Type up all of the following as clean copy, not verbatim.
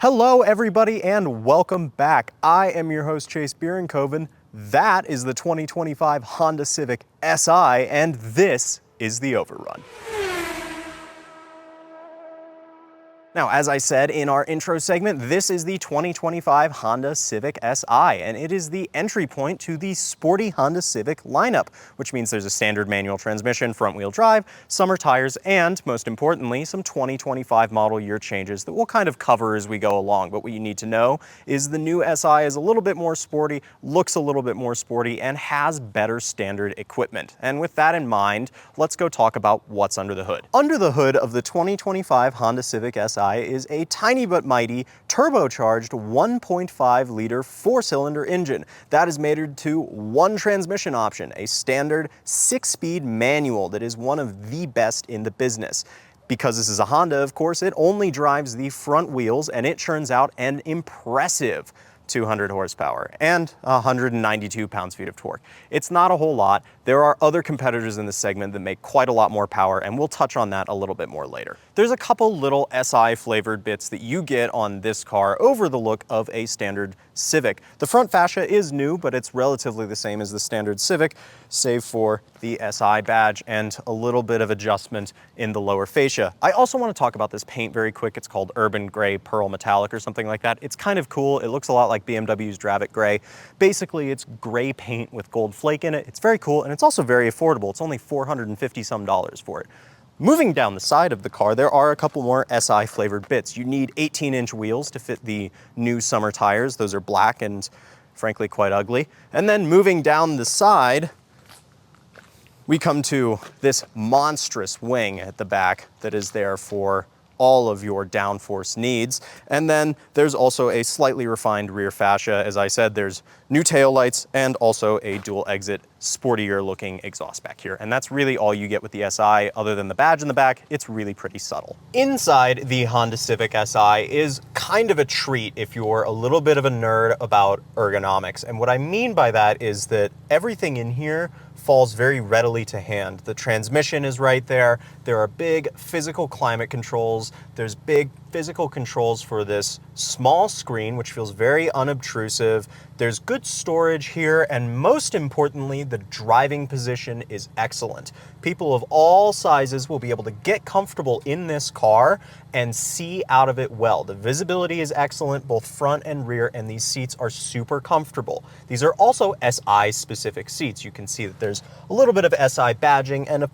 Hello everybody and welcome back. I am your host Chase Bierenkoven. That is the 2025 Honda Civic Si and this is the Overrun. Now, as I said in our intro segment, this is the 2025 Honda Civic Si, and it is the entry point to the sporty Honda Civic lineup, which means there's a standard manual transmission, front-wheel drive, summer tires, and most importantly, some 2025 model year changes that we'll kind of cover as we go along. But what you need to know is the new Si is a little bit more sporty, looks a little bit more sporty, and has better standard equipment. And with that in mind, let's go talk about what's under the hood. Under the hood of the 2025 Honda Civic Si is a tiny but mighty turbocharged 1.5 liter four-cylinder engine that is mated to one transmission option, a standard 6-speed manual that is one of the best in the business. Because this is a Honda, of course, it only drives the front wheels and it churns out an impressive 200 horsepower and 192 pounds-feet of torque. It's not a whole lot. There are other competitors in this segment that make quite a lot more power, and we'll touch on that a little bit more later. There's a couple little SI flavored bits that you get on this car over the look of a standard Civic. The front fascia is new, but it's relatively the same as the standard Civic, save for the SI badge and a little bit of adjustment in the lower fascia. I also want to talk about this paint very quick. It's called Urban Gray Pearl Metallic or something like that. It's kind of cool. It looks a lot like BMW's Dravit Gray. Basically, it's gray paint with gold flake in it. It's very cool, and it's also very affordable. It's only $450 some for it. Moving down the side of the car, there are a couple more SI flavored bits. You need 18-inch wheels to fit the new summer tires. Those are black and frankly quite ugly. And then moving down the side, we come to this monstrous wing at the back that is there for all of your downforce needs. And then there's also a slightly refined rear fascia. As I said, there's new taillights and also a dual exit, sportier looking exhaust back here. And that's really all you get with the Si. Other than the badge in the back, it's really pretty subtle. Inside the Honda Civic Si is kind of a treat if you're a little bit of a nerd about ergonomics. And what I mean by that is that everything in here falls very readily to hand. The transmission is right there. There are big physical climate controls. There's big physical controls for this small screen, which feels very unobtrusive. There's good storage here, and most importantly, the driving position is excellent. People of all sizes will be able to get comfortable in this car and see out of it well. The visibility is excellent, both front and rear, and these seats are super comfortable. These are also SI specific seats. You can see that there's a little bit of SI badging and a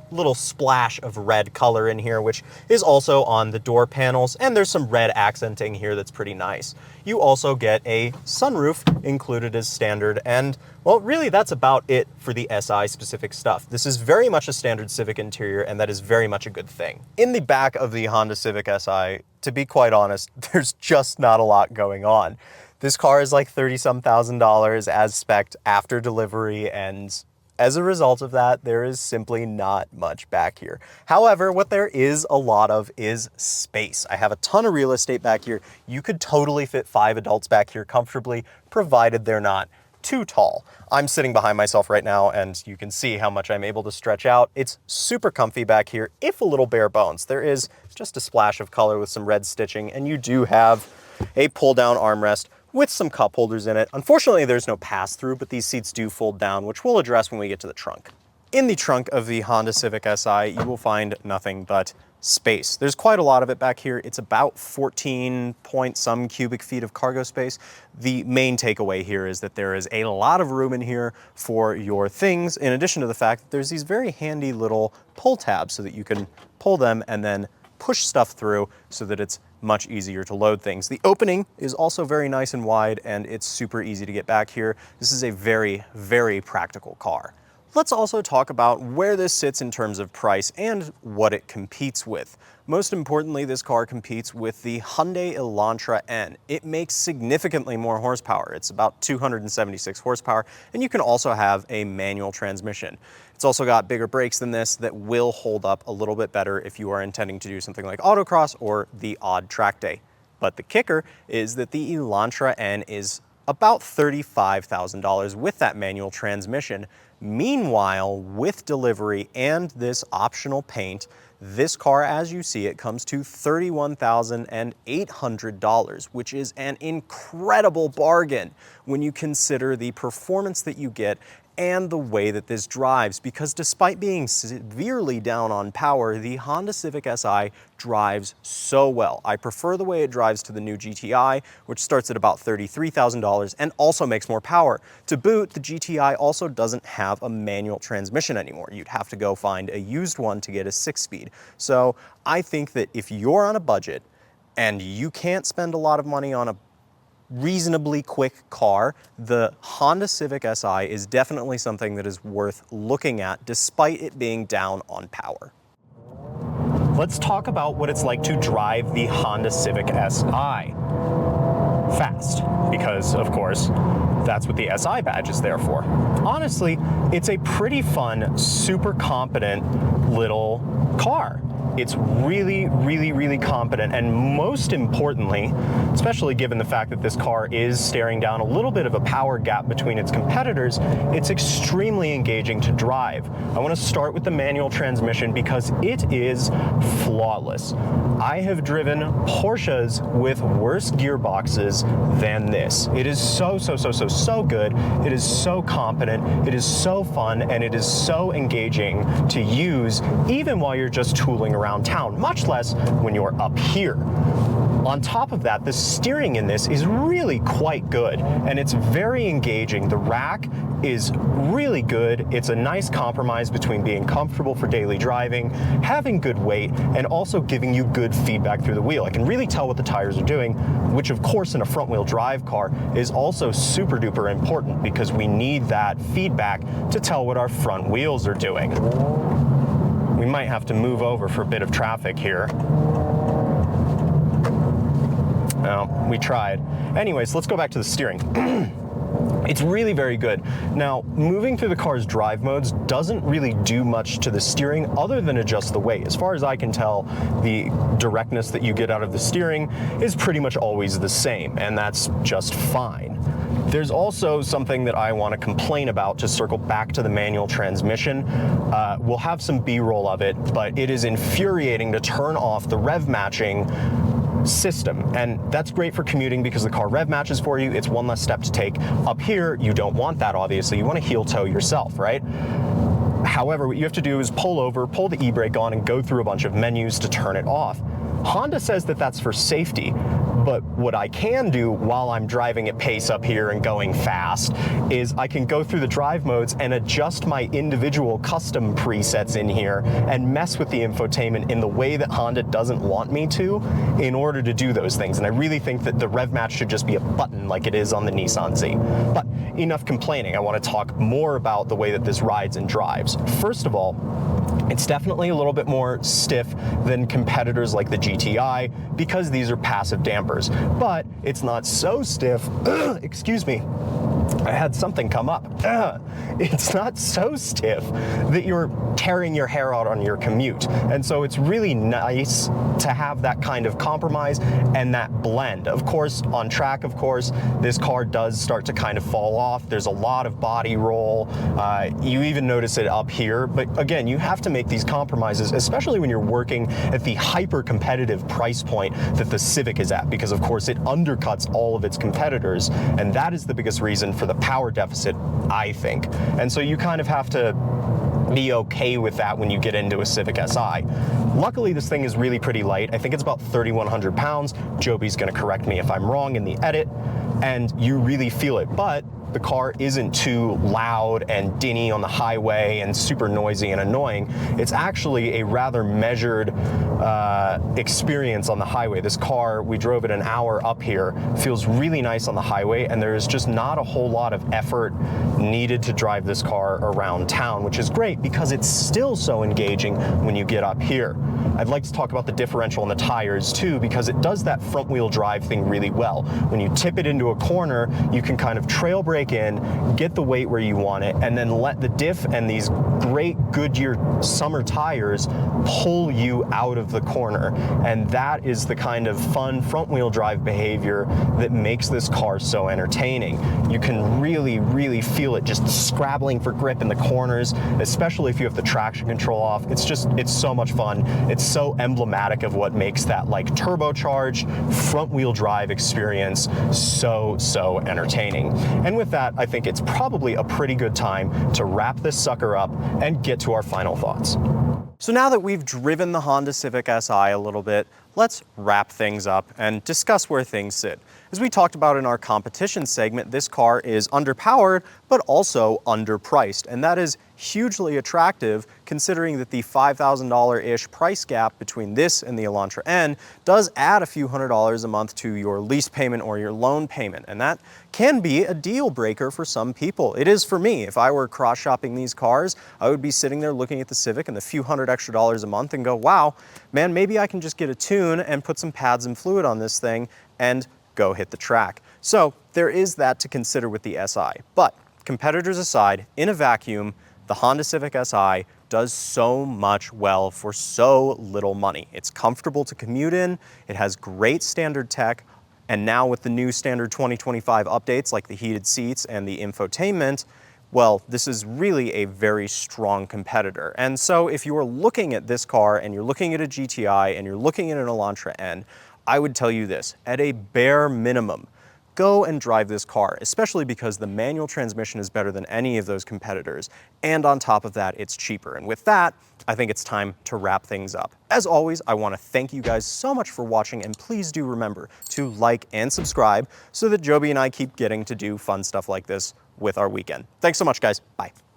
little splash of red color in here, which is also on the door panels, and there's some red accenting here that's pretty nice. You also get a sunroof included as standard, and well, really that's about it for the SI specific stuff. This is very much a standard Civic interior, and that is very much a good thing. In the back of the Honda Civic Si, to be quite honest, there's just not a lot going on. This car is like $30-some thousand as spec'd after delivery, and as a result of that, there is simply not much back here. However, what there is a lot of is space. I have a ton of real estate back here. You could totally fit 5 adults back here comfortably, provided they're not too tall. I'm sitting behind myself right now, and you can see how much I'm able to stretch out. It's super comfy back here, if a little bare bones. There is just a splash of color with some red stitching, and you do have a pull-down armrest with some cup holders in it. Unfortunately, there's no pass-through, but these seats do fold down, which we'll address when we get to the trunk. In the trunk of the Honda Civic Si, you will find nothing but space. There's quite a lot of it back here. It's about 14 point some cubic feet of cargo space. The main takeaway here is that there is a lot of room in here for your things, in addition to the fact that there's these very handy little pull tabs so that you can pull them and then push stuff through so that it's much easier to load things. The opening is also very nice and wide, and it's super easy to get back here. This is a very, very practical car. Let's also talk about where this sits in terms of price and what it competes with. Most importantly, this car competes with the Hyundai Elantra N. It makes significantly more horsepower. It's about 276 horsepower, and you can also have a manual transmission. It's also got bigger brakes than this that will hold up a little bit better if you are intending to do something like autocross or the odd track day. But the kicker is that the Elantra N is about $35,000 with that manual transmission. Meanwhile, with delivery and this optional paint, This car, as you see it, comes to $31,800, which is an incredible bargain when you consider the performance that you get and the way that this drives, because despite being severely down on power, the Honda Civic Si drives so well. I prefer the way it drives to the new GTI, which starts at about $33,000 and also makes more power. To boot, the GTI also doesn't have a manual transmission anymore. You'd have to go find a used one to get a 6-speed. So I think that if you're on a budget and you can't spend a lot of money on a reasonably quick car, the Honda Civic Si is definitely something that is worth looking at despite it being down on power. Let's talk about what it's like to drive the Honda Civic Si. Fast, because of course, that's what the SI badge is there for. Honestly, it's a pretty fun, super competent little car. It's really, really, really competent, and most importantly, especially given the fact that this car is staring down a little bit of a power gap between its competitors, it's extremely engaging to drive. I want to start with the manual transmission because it is flawless. I have driven Porsches with worse gearboxes than this. It is so good. It is so competent. It is so fun, and it is so engaging to use even while you're just tooling around town, much less when you're up here. On top of that, the steering in this is really quite good, and it's very engaging. The rack is really good. It's a nice compromise between being comfortable for daily driving, having good weight, and also giving you good feedback through the wheel. I can really tell what the tires are doing, which of course in a front-wheel drive car is also super duper important because we need that feedback to tell what our front wheels are doing. We might have to move over for a bit of traffic here. Well, we tried. Anyways, let's go back to the steering. It's really very good. Now, moving through the car's drive modes doesn't really do much to the steering other than adjust the weight. As far as I can tell, the directness that you get out of the steering is pretty much always the same, and that's just fine. There's also something that I want to complain about to circle back to the manual transmission. We'll have some B-roll of it, but it is infuriating to turn off the rev matching system, and that's great for commuting because the car rev matches for you. It's one less step to take. Up here, you don't want that, obviously. You want to heel toe yourself, right? However, what you have to do is pull over, pull the e-brake on, and go through a bunch of menus to turn it off. Honda says that that's for safety, but what I can do while I'm driving at pace up here and going fast is I can go through the drive modes and adjust my individual custom presets in here and mess with the infotainment in the way that Honda doesn't want me to in order to do those things. And I really think that the rev match should just be a button like it is on the Nissan Z. But enough complaining. I want to talk more about the way that this rides and drives. First of all, it's definitely a little bit more stiff than competitors like the GTI because these are passive dampers, but it's not so stiff. Excuse me. I had something come up. It's not so stiff that you're tearing your hair out on your commute. And so it's really nice to have that kind of compromise and that blend. Of course, on track, of course, this car does start to kind of fall off. There's a lot of body roll. You even notice it up here. But again, you have to make these compromises, especially when you're working at the hyper competitive price point that the Civic is at, because of course it undercuts all of its competitors. And that is the biggest reason for the power deficit, I think. And so you kind of have to be okay with that when you get into a Civic Si. Luckily, this thing is really pretty light. I think it's about 3,100 pounds. Joby's gonna correct me if I'm wrong in the edit, and you really feel it. But the car isn't too loud and dinny on the highway and super noisy and annoying. It's actually a rather measured experience on the highway. This car, we drove it an hour up here, feels really nice on the highway, and there's just not a whole lot of effort needed to drive this car around town, which is great because it's still so engaging when you get up here. I'd like to talk about the differential in the tires too, because it does that front wheel drive thing really well. When you tip it into a corner, you can kind of trail brake kick in, get the weight where you want it, and then let the diff and these great Goodyear summer tires pull you out of the corner. And that is the kind of fun front wheel drive behavior that makes this car so entertaining. You can really feel it just scrabbling for grip in the corners, especially if you have the traction control off. It's so much fun. It's so emblematic of what makes that like turbocharged front wheel drive experience so entertaining. And with that, I think it's probably a pretty good time to wrap this sucker up and get to our final thoughts. So now that we've driven the Honda Civic Si a little bit, let's wrap things up and discuss where things sit. As we talked about in our competition segment, this car is underpowered, but also underpriced. And that is hugely attractive considering that the $5,000-ish price gap between this and the Elantra N does add a few $100s a month to your lease payment or your loan payment. And that can be a deal breaker for some people. It is for me. If I were cross-shopping these cars, I would be sitting there looking at the Civic and the few $100 extra a month and go, wow, man, maybe I can just get a tune and put some pads and fluid on this thing and go hit the track. So there is that to consider with the Si. But competitors aside, in a vacuum, the Honda Civic Si does so much well for so little money. It's comfortable to commute in, it has great standard tech, and now with the new standard 2025 updates like the heated seats and the infotainment, well, this is really a very strong competitor. And so if you are looking at this car and you're looking at a GTI and you're looking at an Elantra N, I would tell you this, at a bare minimum, go and drive this car, especially because the manual transmission is better than any of those competitors. And on top of that, it's cheaper. And with that, I think it's time to wrap things up. As always, I want to thank you guys so much for watching, and please do remember to like and subscribe so that Joby and I keep getting to do fun stuff like this with our weekend. Thanks so much, guys. Bye.